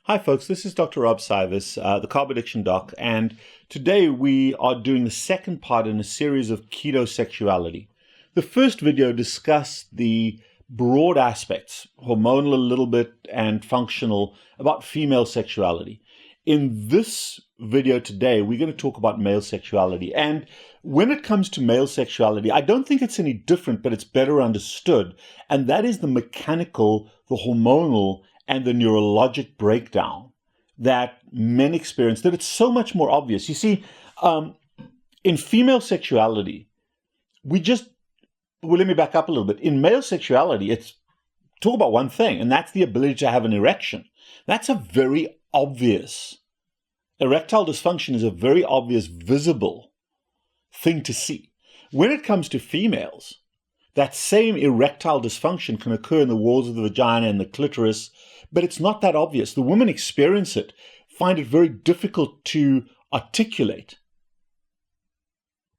Hi folks, this is Dr. Rob Cywes, the CarbAddictionDoc, and today we are doing the second part in a series of keto sexuality. The first video discussed the broad aspects, hormonal a little bit and functional, about female sexuality. In this video today, we're going to talk about male sexuality. And when it comes to male sexuality, I don't think it's any different, but it's better understood. And that is the mechanical, the hormonal, and the neurologic breakdown that men experience, that it's so much more obvious. You see, in female sexuality, let me back up a little bit. In male sexuality, it's talk about one thing, and that's the ability to have an erection. That's a very obvious, erectile dysfunction is a very obvious, visible thing to see. When it comes to females, that same erectile dysfunction can occur in the walls of the vagina and the clitoris, but it's not that obvious. The women experience it, find it very difficult to articulate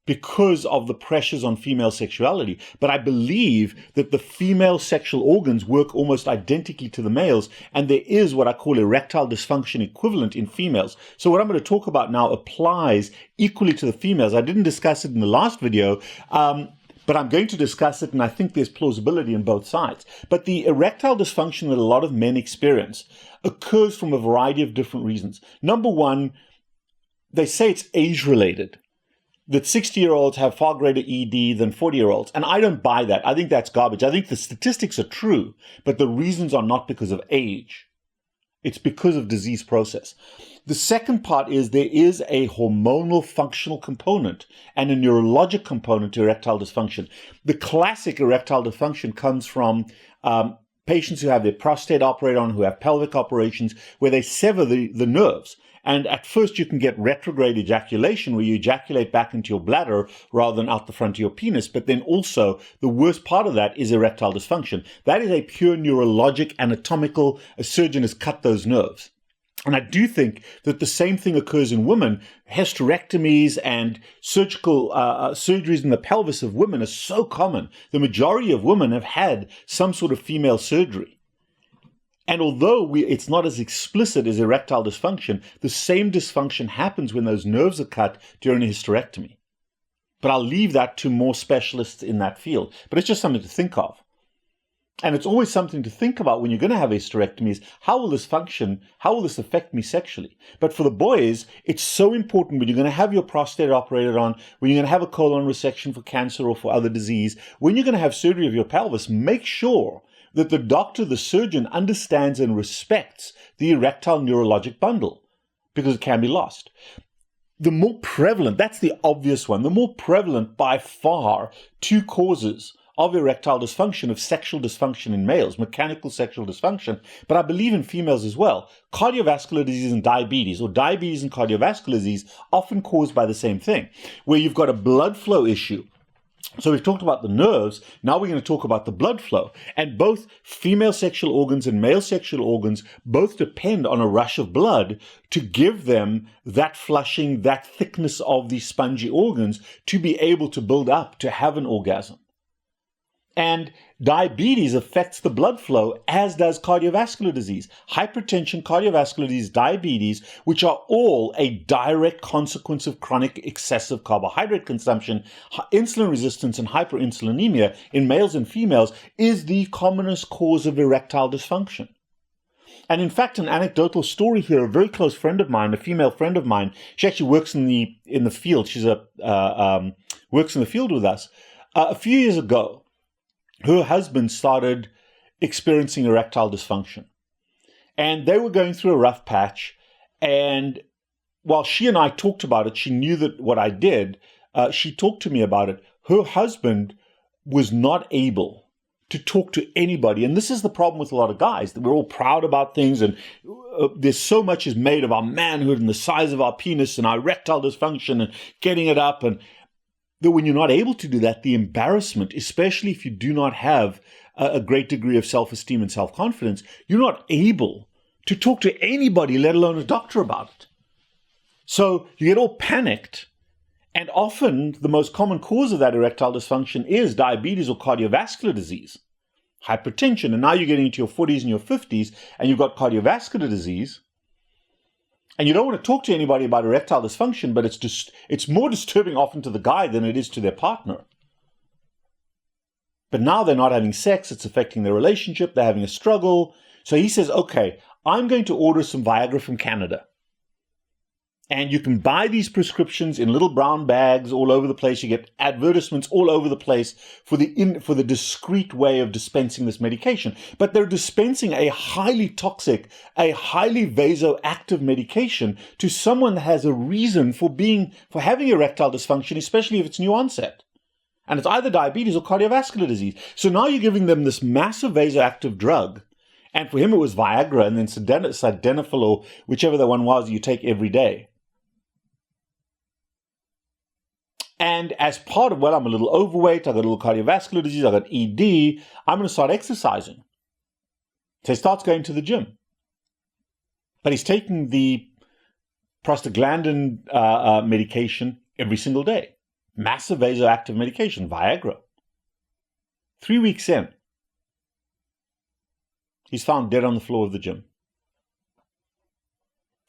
because of the pressures on female sexuality. But I believe that the female sexual organs work almost identically to the males, and there is what I call erectile dysfunction equivalent in females. So what I'm going to talk about now applies equally to the females. I didn't discuss it in the last video, but I'm going to discuss it, and I think there's plausibility in both sides. But the erectile dysfunction that a lot of men experience occurs from a variety of different reasons. Number one, they say it's age-related, that 60-year-olds have far greater ED than 40-year-olds. And I don't buy that. I think that's garbage. I think the statistics are true, but the reasons are not because of age. It's because of disease process. The second part is there is a hormonal functional component and a neurologic component to erectile dysfunction. The classic erectile dysfunction comes from patients who have their prostate operated on, who have pelvic operations, where they sever the nerves. And at first you can get retrograde ejaculation, where you ejaculate back into your bladder rather than out the front of your penis. But then also the worst part of that is erectile dysfunction. That is a pure neurologic, anatomical, a surgeon has cut those nerves. And I do think that the same thing occurs in women. Hysterectomies and surgical surgeries in the pelvis of women are so common. The majority of women have had some sort of female surgery. And although it's not as explicit as erectile dysfunction, the same dysfunction happens when those nerves are cut during a hysterectomy. But I'll leave that to more specialists in that field. But it's just something to think of. And it's always something to think about when you're going to have a hysterectomy is, how will this function? How will this affect me sexually? But for the boys, it's so important when you're going to have your prostate operated on, when you're going to have a colon resection for cancer or for other disease, when you're going to have surgery of your pelvis, make sure that the doctor, the surgeon, understands and respects the erectile neurologic bundle, because it can be lost. The more prevalent, that's the obvious one, the more prevalent by far two causes of erectile dysfunction, of sexual dysfunction in males, mechanical sexual dysfunction, but I believe in females as well. Cardiovascular disease and diabetes, or diabetes and cardiovascular disease, often caused by the same thing, where you've got a blood flow issue. So we've talked about the nerves, now we're going to talk about the blood flow. And both female sexual organs and male sexual organs both depend on a rush of blood to give them that flushing, that thickness of these spongy organs to be able to build up, to have an orgasm. And diabetes affects the blood flow, as does cardiovascular disease. Hypertension, cardiovascular disease, diabetes, which are all a direct consequence of chronic excessive carbohydrate consumption, insulin resistance and hyperinsulinemia in males and females, is the commonest cause of erectile dysfunction. And in fact, an anecdotal story here, a very close friend of mine, a female friend of mine, she actually works in the field. She's works in the field with us. A few years ago, her husband started experiencing erectile dysfunction. And they were going through a rough patch. And while she and I talked about it, she knew that what I did, she talked to me about it. Her husband was not able to talk to anybody. And this is the problem with a lot of guys, that we're all proud about things, and there's so much is made of our manhood and the size of our penis and our erectile dysfunction and getting it up, and that when you're not able to do that, the embarrassment, especially if you do not have a great degree of self-esteem and self-confidence, you're not able to talk to anybody, let alone a doctor, about it. So you get all panicked. And often the most common cause of that erectile dysfunction is diabetes or cardiovascular disease. hypertension, and now you're getting into your 40s and your 50s, and you've got cardiovascular disease, And you don't want to talk to anybody about erectile dysfunction, but it's more disturbing often to the guy than it is to their partner. But now they're not having sex, it's affecting their relationship, they're having a struggle. So he says, okay, I'm going to order some Viagra from Canada. And you can buy these prescriptions in little brown bags all over the place. You get advertisements all over the place for the discreet way of dispensing this medication. But they're dispensing a highly toxic, a highly vasoactive medication to someone that has a reason for having erectile dysfunction, especially if it's new onset. And it's either diabetes or cardiovascular disease. So now you're giving them this massive vasoactive drug. And for him, it was Viagra and then sildenafil or whichever the one was you take every day. And as part of, well, I'm a little overweight, I've got a little cardiovascular disease, I've got ED, I'm going to start exercising. So he starts going to the gym. But he's taking the prostaglandin medication every single day. Massive vasoactive medication, Viagra. 3 weeks in, he's found dead on the floor of the gym.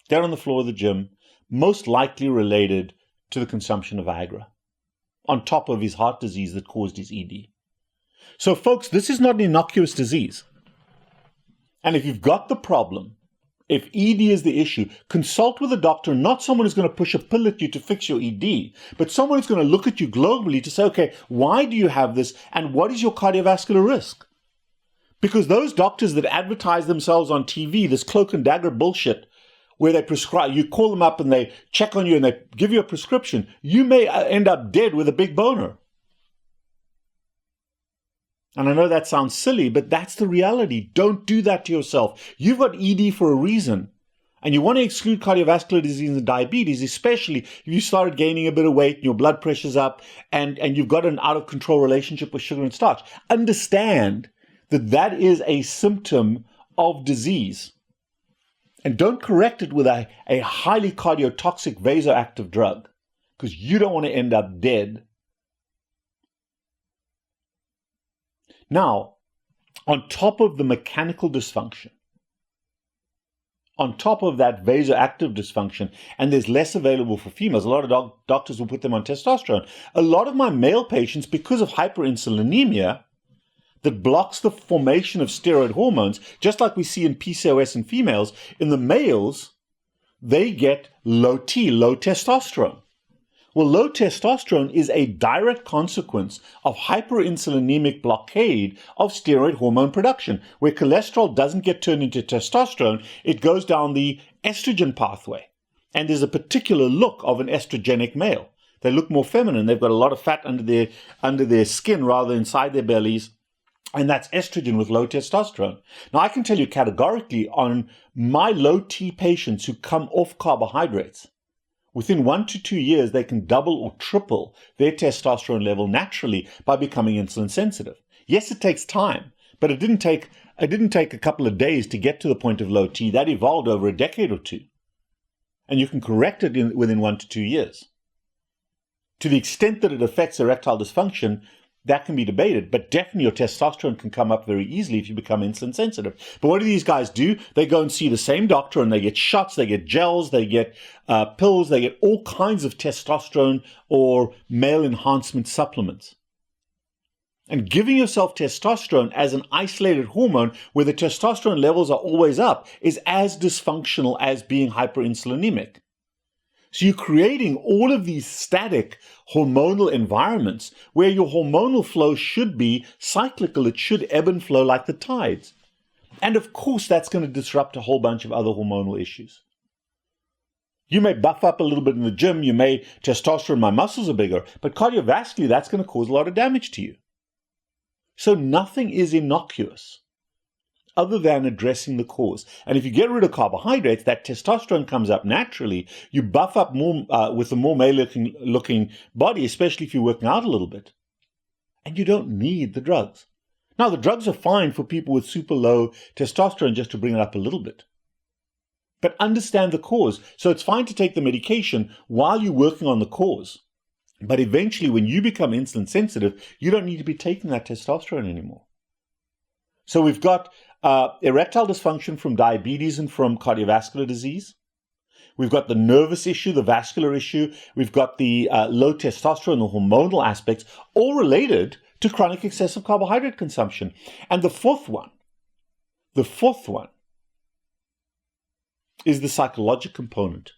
Dead on the floor of the gym, most likely related to the consumption of Viagra, on top of his heart disease that caused his ED. So folks, this is not an innocuous disease. And if you've got the problem, if ED is the issue, consult with a doctor, not someone who's going to push a pill at you to fix your ED, but someone who's going to look at you globally to say, okay, why do you have this and what is your cardiovascular risk? Because those doctors that advertise themselves on TV, this cloak and dagger bullshit, where they prescribe, you call them up and they check on you and they give you a prescription, you may end up dead with a big boner. And I know that sounds silly, but that's the reality. Don't do that to yourself. You've got ED for a reason. And you want to exclude cardiovascular disease and diabetes, especially if you started gaining a bit of weight and your blood pressure's up and you've got an out-of-control relationship with sugar and starch. Understand that that is a symptom of disease. And don't correct it with a highly cardiotoxic vasoactive drug, because you don't want to end up dead. Now, on top of the mechanical dysfunction, on top of that vasoactive dysfunction, and there's less available for females, a lot of doctors will put them on testosterone. A lot of my male patients, because of hyperinsulinemia, that blocks the formation of steroid hormones, just like we see in PCOS in females, in the males, they get low T, low testosterone. Well, low testosterone is a direct consequence of hyperinsulinemic blockade of steroid hormone production, where cholesterol doesn't get turned into testosterone, it goes down the estrogen pathway. And there's a particular look of an estrogenic male. They look more feminine, they've got a lot of fat under their skin rather than inside their bellies. And that's estrogen with low testosterone. Now, I can tell you categorically on my low T patients who come off carbohydrates, within 1 to 2 years, they can double or triple their testosterone level naturally by becoming insulin sensitive. Yes, it takes time, but it didn't take a couple of days to get to the point of low T. That evolved over a decade or two. And you can correct it within 1 to 2 years. To the extent that it affects erectile dysfunction, that can be debated, but definitely your testosterone can come up very easily if you become insulin sensitive. But what do these guys do? They go and see the same doctor and they get shots, they get gels, they get pills, they get all kinds of testosterone or male enhancement supplements. And giving yourself testosterone as an isolated hormone where the testosterone levels are always up is as dysfunctional as being hyperinsulinemic. So you're creating all of these static hormonal environments where your hormonal flow should be cyclical. It should ebb and flow like the tides. And of course, that's going to disrupt a whole bunch of other hormonal issues. You may buff up a little bit in the gym. You may testosterone, my muscles are bigger. But cardiovascularly, that's going to cause a lot of damage to you. So nothing is innocuous other than addressing the cause. And if you get rid of carbohydrates, that testosterone comes up naturally. You buff up more with a more male-looking body, especially if you're working out a little bit. And you don't need the drugs. Now, the drugs are fine for people with super low testosterone just to bring it up a little bit. But understand the cause. So it's fine to take the medication while you're working on the cause. But eventually, when you become insulin sensitive, you don't need to be taking that testosterone anymore. So we've got erectile dysfunction from diabetes and from cardiovascular disease. We've got the nervous issue, the vascular issue. We've got the low testosterone, the hormonal aspects, all related to chronic excessive carbohydrate consumption. And the fourth one is the psychological component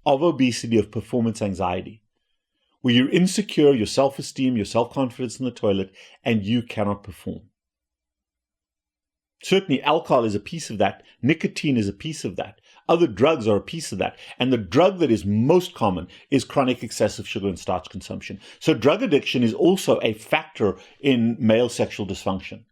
of obesity, of performance anxiety, where you're insecure, your self-esteem, your self-confidence in the toilet, and you cannot perform. Certainly alcohol is a piece of that. Nicotine is a piece of that. Other drugs are a piece of that. And the drug that is most common is chronic excessive sugar and starch consumption. So drug addiction is also a factor in male sexual dysfunction.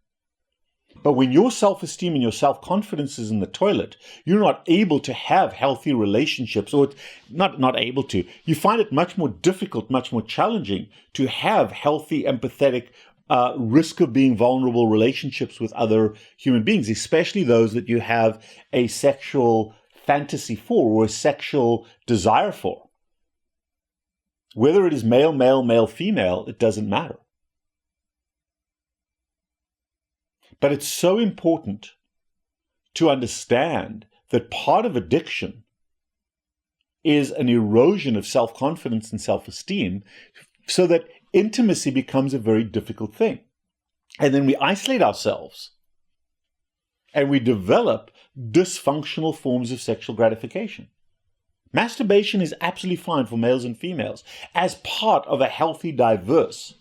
But when your self-esteem and your self-confidence is in the toilet, you're not able to have healthy relationships, or not able to. You find it much more difficult, much more challenging to have healthy, empathetic, risk of being vulnerable relationships with other human beings, especially those that you have a sexual fantasy for or a sexual desire for. Whether it is male, male, male, female, it doesn't matter. But it's so important to understand that part of addiction is an erosion of self-confidence and self-esteem, so that intimacy becomes a very difficult thing. And then we isolate ourselves and we develop dysfunctional forms of sexual gratification. Masturbation is absolutely fine for males and females as part of a healthy, diverse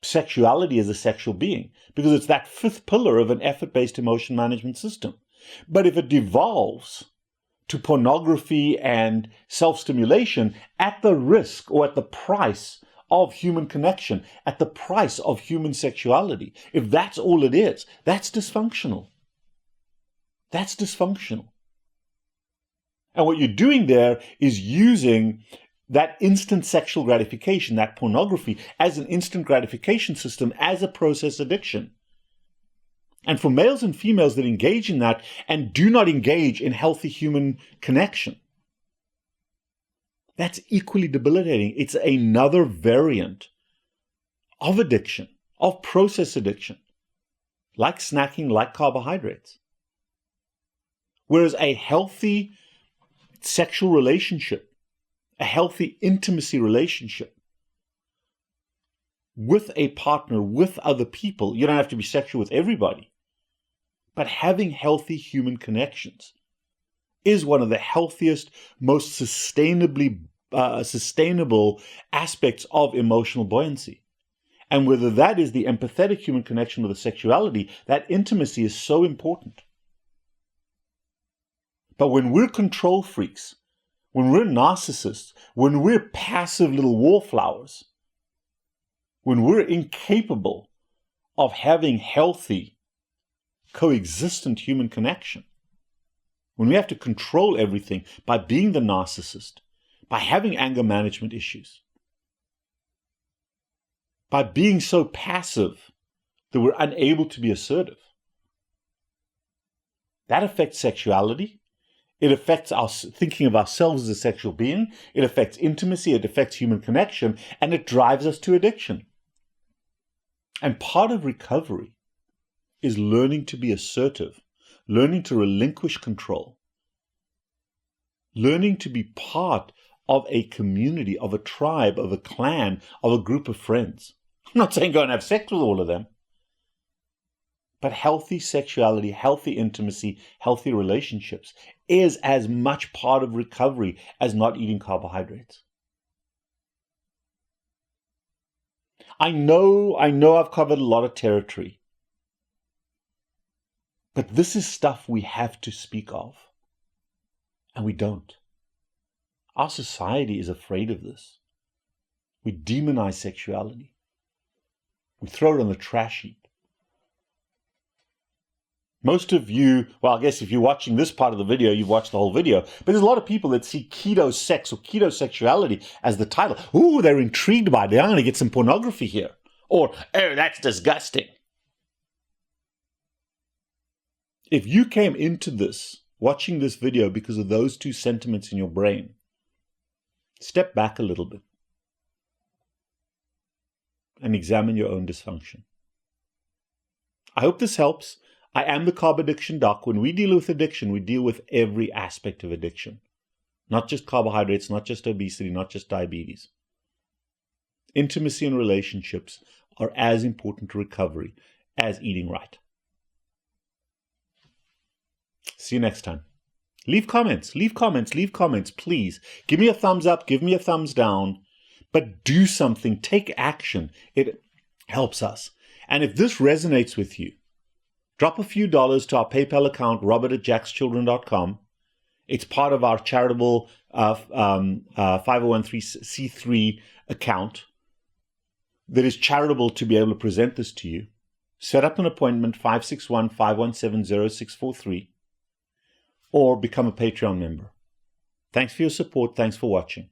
sexuality as a sexual being, because it's that fifth pillar of an effort-based emotion management system. But if it devolves to pornography and self-stimulation at the risk or at the price of human connection, at the price of human sexuality, if that's all it is, that's dysfunctional. That's dysfunctional. And what you're doing there is using that instant sexual gratification, that pornography, as an instant gratification system, as a process addiction. And for males and females that engage in that and do not engage in healthy human connection, that's equally debilitating. It's another variant of addiction, of process addiction, like snacking, like carbohydrates. Whereas a healthy sexual relationship, a healthy intimacy relationship with a partner, with other people, you don't have to be sexual with everybody, but having healthy human connections is one of the healthiest, most sustainable aspects of emotional buoyancy. And whether that is the empathetic human connection or the sexuality, that intimacy is so important. But when we're control freaks, when we're narcissists, when we're passive little wallflowers, when we're incapable of having healthy, coexistent human connection, when we have to control everything by being the narcissist, by having anger management issues, by being so passive that we're unable to be assertive, that affects sexuality. It affects our thinking of ourselves as a sexual being. It affects intimacy. It affects human connection. And it drives us to addiction. And part of recovery is learning to be assertive, learning to relinquish control, learning to be part of a community, of a tribe, of a clan, of a group of friends. I'm not saying go and have sex with all of them. But healthy sexuality, healthy intimacy, healthy relationships is as much part of recovery as not eating carbohydrates. I know I've covered a lot of territory, but this is stuff we have to speak of, and we don't. Our society is afraid of this. We demonize sexuality. We throw it on the trash heap. Most of you, well, I guess if you're watching this part of the video, you've watched the whole video, but there's a lot of people that see keto sex or keto sexuality as the title. Ooh, they're intrigued by it. I'm going to get some pornography here. Or, oh, that's disgusting. If you came into this, watching this video because of those two sentiments in your brain, step back a little bit and examine your own dysfunction. I hope this helps. I am the Carb Addiction Doc. When we deal with addiction, we deal with every aspect of addiction. Not just carbohydrates, not just obesity, not just diabetes. Intimacy and relationships are as important to recovery as eating right. See you next time. Leave comments, please. Give me a thumbs up, give me a thumbs down, but do something, take action. It helps us. And if this resonates with you, drop a few dollars to our PayPal account, robert@jackschildren.com. It's part of our charitable 501c3 account that is charitable to be able to present this to you. Set up an appointment, 561-517-0643, or become a Patreon member. Thanks for your support. Thanks for watching.